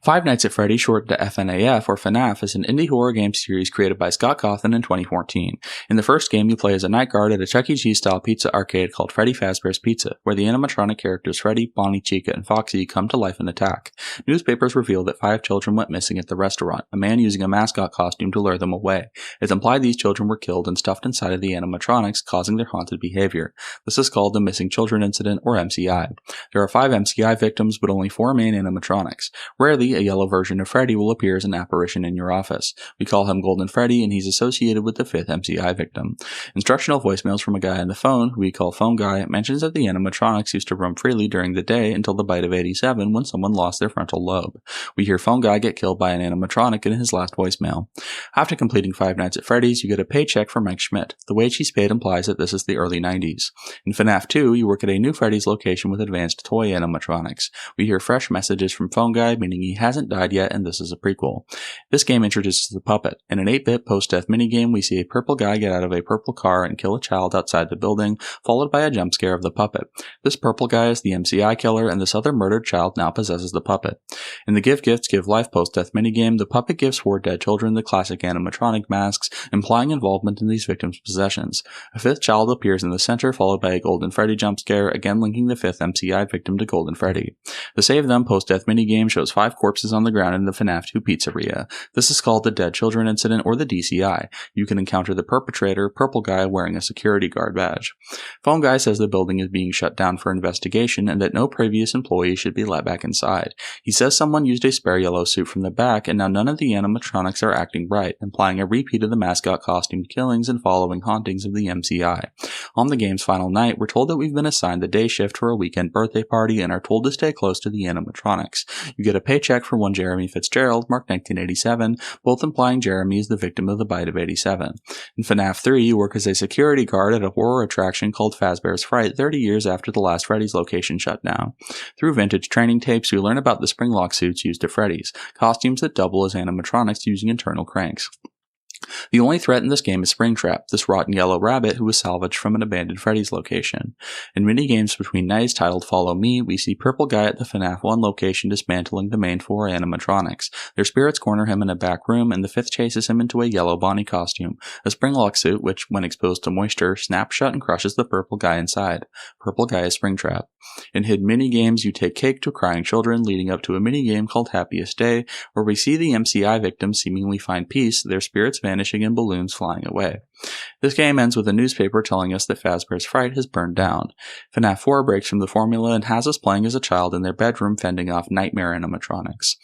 Five Nights at Freddy, shortened to FNAF or FNAF, is an indie horror game series created by Scott Cawthon in 2014. In the first game, you play as a night guard at a Chuck E. Cheese-style pizza arcade called Freddy Fazbear's Pizza, where the animatronic characters Freddy, Bonnie, Chica, and Foxy come to life and attack. Newspapers reveal that 5 children went missing at the restaurant, a man using a mascot costume to lure them away. It's implied these children were killed and stuffed inside of the animatronics, causing their haunted behavior. This is called the Missing Children Incident, or MCI. There are 5 MCI victims, but only 4 main animatronics. Rarely, a yellow version of Freddy will appear as an apparition in your office. We call him Golden Freddy, and he's associated with the 5th MCI victim. Instructional voicemails from a guy on the phone, who we call Phone Guy, mentions that the animatronics used to roam freely during the day until the bite of 87 when someone lost their frontal lobe. We hear Phone Guy get killed by an animatronic in his last voicemail. After completing 5 Nights at Freddy's, you get a paycheck from Mike Schmidt. The wage he's paid implies that this is the early 90s. In FNAF 2, you work at a new Freddy's location with advanced toy animatronics. We hear fresh messages from Phone Guy, meaning he hasn't died yet and this is a prequel. This game introduces the puppet. In an 8-bit post-death minigame, we see a purple guy get out of a purple car and kill a child outside the building, followed by a jump scare of the puppet. This purple guy is the MCI killer, and this other murdered child now possesses the puppet. In the Give Gifts, Give Life post-death minigame, the puppet gives 4 dead children the classic animatronic masks, implying involvement in these victims' possessions. A 5th child appears in the center, followed by a Golden Freddy jump scare, again linking the 5th MCI victim to Golden Freddy. The Save Them post-death minigame shows 5 corpses on the ground in the FNAF 2 pizzeria. This is called the Dead Children Incident, or the DCI. You can encounter the perpetrator, Purple Guy, wearing a security guard badge. Phone Guy says the building is being shut down for investigation and that no previous employee should be let back inside. He says someone used a spare yellow suit from the back, and now none of the animatronics are acting right, implying a repeat of the mascot costumed killings and following hauntings of the MCI. On the game's final night, we're told that we've been assigned the day shift for a weekend birthday party and are told to stay close to the animatronics. You get a paycheck for one Jeremy Fitzgerald, marked 1987, both implying Jeremy is the victim of the bite of 87. In FNAF 3, you work as a security guard at a horror attraction called Fazbear's Fright 30 years after the last Freddy's location shut down. Through vintage training tapes, we learn about the Springlock Suits used at Freddy's, costumes that double as animatronics using internal cranks. The only threat in this game is Springtrap, this rotten yellow rabbit who was salvaged from an abandoned Freddy's location. In minigames between nights titled Follow Me, we see Purple Guy at the FNAF 1 location dismantling the main 4 animatronics. Their spirits corner him in a back room, and the 5th chases him into a yellow Bonnie costume, a Springlock suit which, when exposed to moisture, snaps shut and crushes the Purple Guy inside. Purple Guy is Springtrap. In hidden minigames, you take cake to crying children, leading up to a minigame called Happiest Day, where we see the MCI victims seemingly find peace, their spirits vanishing and balloons flying away. This game ends with a newspaper telling us that Fazbear's Fright has burned down. FNAF 4 breaks from the formula and has us playing as a child in their bedroom fending off nightmare animatronics.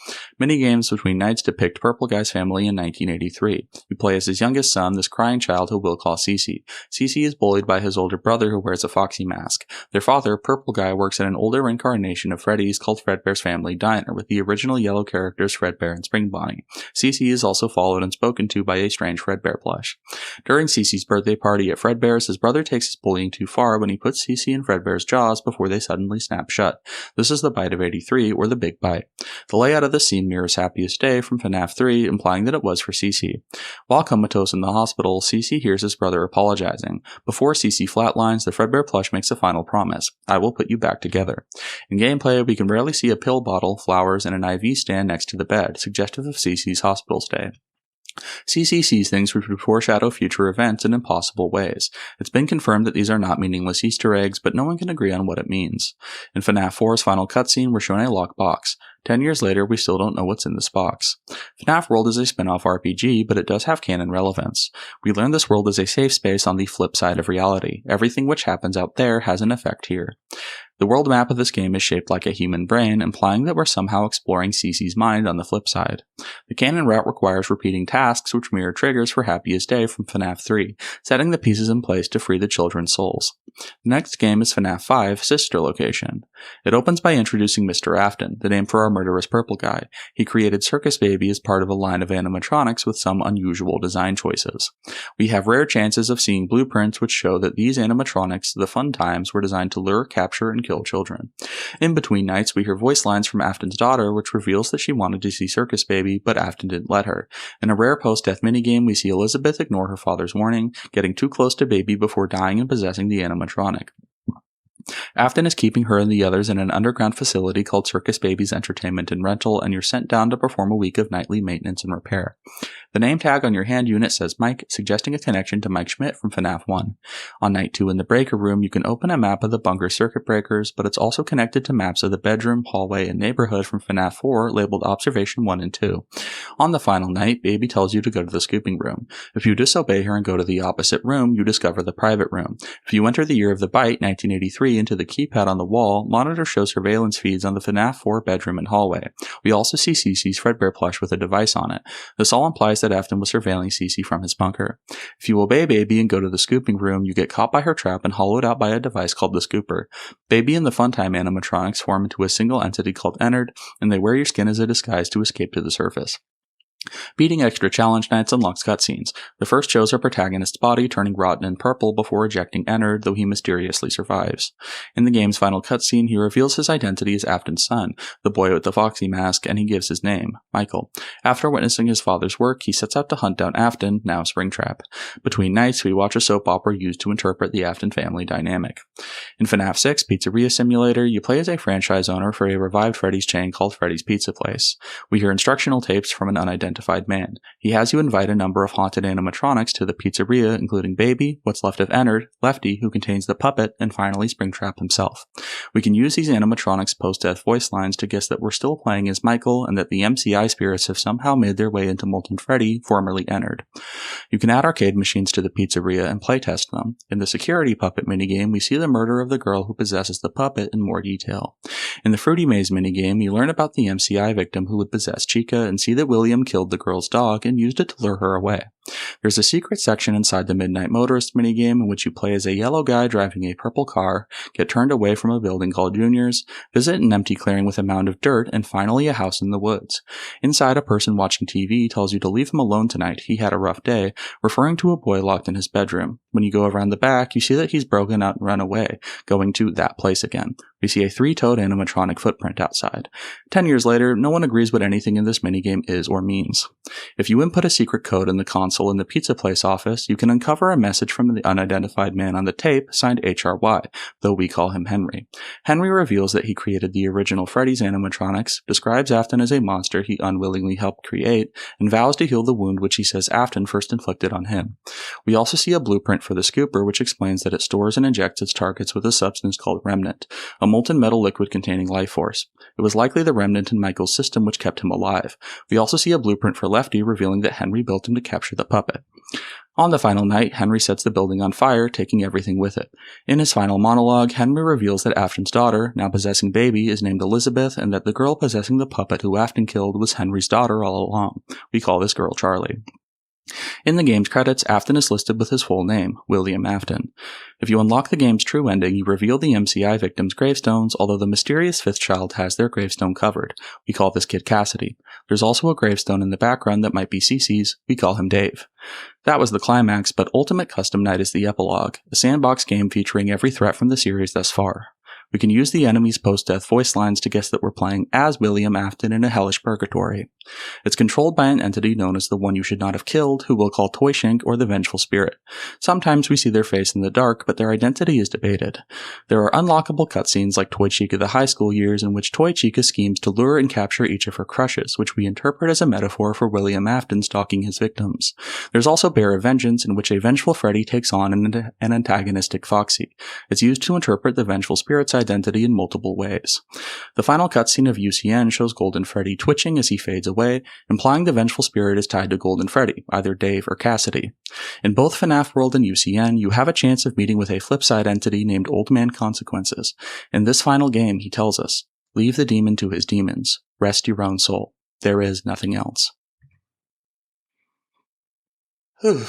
Minigames between nights depict Purple Guy's family in 1983. We play as his youngest son, this crying child who we'll call Cece. Cece is bullied by his older brother who wears a Foxy mask. Their father, Purple Guy, works at an older incarnation of Freddy's called Fredbear's Family Diner with the original yellow characters Fredbear and Spring Bonnie. Cece is also followed and spoken to by a strange Fredbear plush. During Cece's birthday party at Fredbear's, his brother takes his bullying too far when he puts Cece in Fredbear's jaws before they suddenly snap shut. This is the bite of 83, or the Big Bite. The layout of the scene mirrors Happiest Day from FNAF 3, implying that it was for Cece. While comatose in the hospital, Cece hears his brother apologizing. Before Cece flatlines, the Fredbear plush makes a final promise: I will put you back together. In gameplay, we can rarely see a pill bottle, flowers, and an IV stand next to the bed, suggestive of Cece's hospital stay. Cece sees things which would foreshadow future events in impossible ways. It's been confirmed that these are not meaningless Easter eggs, but no one can agree on what it means. In FNAF 4's final cutscene, we're shown a locked box. 10 years later, we still don't know what's in this box. FNAF World is a spin-off RPG, but it does have canon relevance. We learn this world is a safe space on the flip side of reality. Everything which happens out there has an effect here. The world map of this game is shaped like a human brain, implying that we're somehow exploring Cece's mind on the flip side. The canon route requires repeating tasks which mirror triggers for Happiest Day from FNAF 3, setting the pieces in place to free the children's souls. The next game is FNAF 5, Sister Location. It opens by introducing Mr. Afton, the name for our murderous Purple Guy. He created Circus Baby as part of a line of animatronics with some unusual design choices. We have rare chances of seeing blueprints which show that these animatronics, the Funtimes, were designed to lure, capture, and kill children. In between nights, we hear voice lines from Afton's daughter, which reveals that she wanted to see Circus Baby, but Afton didn't let her. In a rare post-death minigame, we see Elizabeth ignore her father's warning, getting too close to Baby before dying and possessing the animatronic. Afton is keeping her and the others in an underground facility called Circus Babies Entertainment and Rental, and you're sent down to perform a week of nightly maintenance and repair. The name tag on your hand unit says Mike, suggesting a connection to Mike Schmidt from FNAF 1. On night 2 in the breaker room, you can open a map of the bunker circuit breakers, but it's also connected to maps of the bedroom, hallway, and neighborhood from FNAF 4 labeled Observation 1 and 2. On the final night, Baby tells you to go to the scooping room. If you disobey her and go to the opposite room, you discover the private room. If you enter the year of the bite, 1983, into the keypad on the wall, monitor shows surveillance feeds on the FNAF 4 bedroom and hallway. We also see Cece's Fredbear plush with a device on it. This all implies that Afton was surveilling Cece from his bunker. If you obey Baby and go to the scooping room, you get caught by her trap and hollowed out by a device called the Scooper. Baby and the Funtime animatronics form into a single entity called Ennard, and they wear your skin as a disguise to escape to the surface. Beating extra challenge nights unlocks cutscenes. The first shows our protagonist's body turning rotten and purple before ejecting Ennard, though he mysteriously survives. In the game's final cutscene, he reveals his identity as Afton's son, the boy with the foxy mask, and he gives his name, Michael. After witnessing his father's work, he sets out to hunt down Afton, now Springtrap. Between nights, we watch a soap opera used to interpret the Afton family dynamic. In FNAF 6 Pizzeria Simulator, you play as a franchise owner for a revived Freddy's chain called Freddy's Pizza Place. We hear instructional tapes from an unidentified man. He has you invite a number of haunted animatronics to the pizzeria, including Baby, what's left of Ennard, Lefty, who contains the puppet, and finally Springtrap himself. We can use these animatronics' post-death voice lines to guess that we're still playing as Michael and that the MCI spirits have somehow made their way into Molten Freddy, formerly Ennard. You can add arcade machines to the pizzeria and playtest them. In the security puppet minigame, we see the murder of the girl who possesses the puppet in more detail. In the Fruity Maze minigame, you learn about the MCI victim who would possess Chica and see that William killed the girl's dog and used it to lure her away. There's a secret section inside the Midnight Motorist minigame in which you play as a yellow guy driving a purple car, get turned away from a building called Junior's, visit an empty clearing with a mound of dirt, and finally a house in the woods. Inside, a person watching TV tells you to leave him alone tonight, he had a rough day, referring to a boy locked in his bedroom. When you go around the back, you see that he's broken out and run away, going to that place again. We see a three-toed animatronic footprint outside. 10 years later, no one agrees what anything in this minigame is or means. If you input a secret code in the console in the pizza place office, you can uncover a message from the unidentified man on the tape signed HRY, though we call him Henry. Henry reveals that he created the original Freddy's animatronics, describes Afton as a monster he unwillingly helped create, and vows to heal the wound which he says Afton first inflicted on him. We also see a blueprint for the Scooper, which explains that it stores and injects its targets with a substance called remnant, a molten metal liquid containing life force. It was likely the remnant in Michael's system which kept him alive. We also see a blueprint for Lefty, revealing that Henry built him to capture the puppet. On the final night, Henry sets the building on fire, taking everything with it. In his final monologue, Henry reveals that Afton's daughter, now possessing Baby, is named Elizabeth, and that the girl possessing the puppet who Afton killed was Henry's daughter all along. We call this girl Charlie. In the game's credits, Afton is listed with his full name, William Afton. If you unlock the game's true ending, you reveal the MCI victims' gravestones, although the mysterious fifth child has their gravestone covered. We call this kid Cassidy. There's also a gravestone in the background that might be Cece's. We call him Dave. That was the climax, but Ultimate Custom Night is the epilogue, a sandbox game featuring every threat from the series thus far. We can use the enemy's post-death voice lines to guess that we're playing as William Afton in a hellish purgatory. It's controlled by an entity known as the One You Should Not Have Killed, who we'll call Toyshank or the Vengeful Spirit. Sometimes we see their face in the dark, but their identity is debated. There are unlockable cutscenes like Toy Chica the high school years in which Toy Chica schemes to lure and capture each of her crushes, which we interpret as a metaphor for William Afton stalking his victims. There's also Bear of Vengeance, in which a vengeful Freddy takes on an antagonistic Foxy. It's used to interpret the Vengeful Spirit's identity in multiple ways. The final cutscene of UCN shows Golden Freddy twitching as he fades away, implying the Vengeful Spirit is tied to Golden Freddy, either Dave or Cassidy. In both FNAF World and UCN, you have a chance of meeting with a Flipside entity named Old Man Consequences. In this final game, he tells us, "Leave the demon to his demons. Rest your own soul. There is nothing else." Whew.